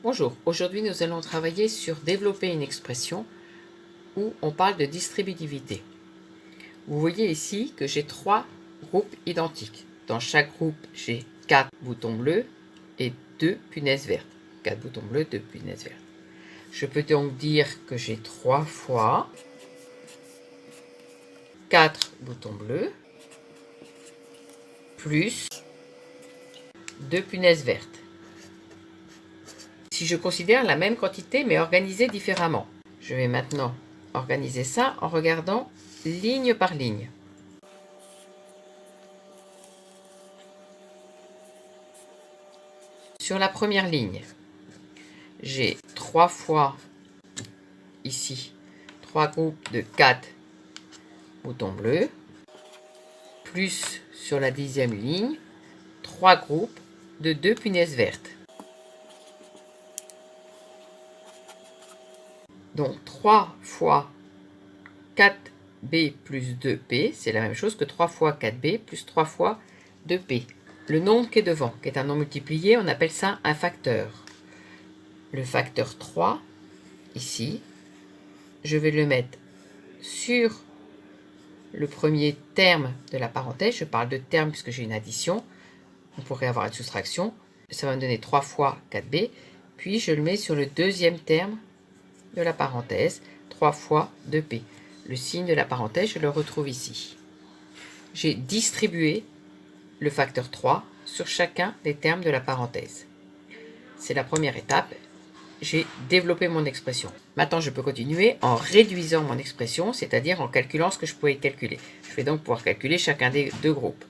Bonjour, aujourd'hui nous allons travailler sur développer une expression où on parle de distributivité. Vous voyez ici que j'ai 3 groupes identiques. Dans chaque groupe, j'ai 4 boutons bleus et 2 punaises vertes. 4 boutons bleus, 2 punaises vertes. Je peux donc dire que j'ai 3 fois 4 boutons bleus plus 2 punaises vertes. Si je considère la même quantité mais organisée différemment, je vais maintenant organiser ça en regardant ligne par ligne. Sur la première ligne, j'ai 3 fois ici 3 groupes de 4 boutons bleus, plus sur la 10e ligne 3 groupes de 2 punaises vertes. Donc 3 fois 4b plus 2p, c'est la même chose que 3 fois 4b plus 3 fois 2p. Le nombre qui est devant, qui est un nombre multiplié, on appelle ça un facteur. Le facteur 3, ici, je vais le mettre sur le premier terme de la parenthèse. Je parle de terme puisque j'ai une addition. On pourrait avoir une soustraction. Ça va me donner 3 fois 4b. Puis je le mets sur le deuxième terme de la parenthèse, 3 fois 2p. Le signe de la parenthèse, je le retrouve ici. J'ai distribué le facteur 3 sur chacun des termes de la parenthèse. C'est la première étape. J'ai développé mon expression. Maintenant, je peux continuer en réduisant mon expression, c'est-à-dire en calculant ce que je pouvais calculer. Je vais donc pouvoir calculer chacun des deux groupes.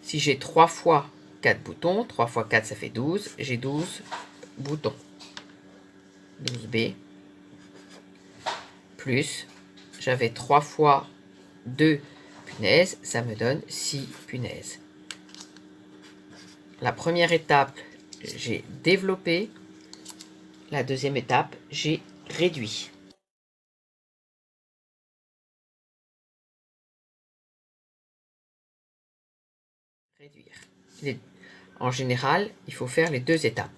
Si j'ai 3 fois 4 boutons, 3 fois 4 ça fait 12, j'ai 12 boutons. 12B plus, j'avais 3 fois 2 punaises, ça me donne 6 punaises. La première étape, j'ai développé. La deuxième étape, j'ai réduit. Réduire. En général, il faut faire les deux étapes.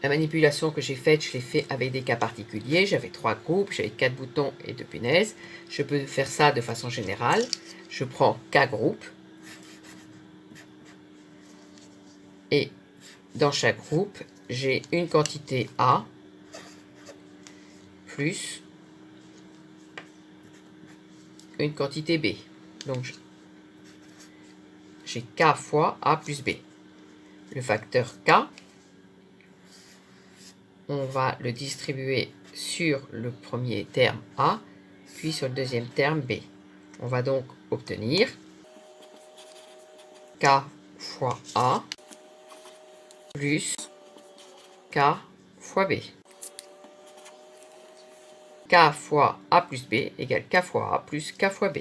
La manipulation que j'ai faite, je l'ai fait avec des cas particuliers. J'avais 3 groupes, j'avais 4 boutons et 2 punaises. Je peux faire ça de façon générale. Je prends K groupes. Et dans chaque groupe, j'ai une quantité A plus une quantité B. Donc, j'ai K fois A plus B. Le facteur K, on va le distribuer sur le premier terme A, puis sur le deuxième terme B. On va donc obtenir K fois A plus K fois B. K fois A plus B égale K fois A plus K fois B.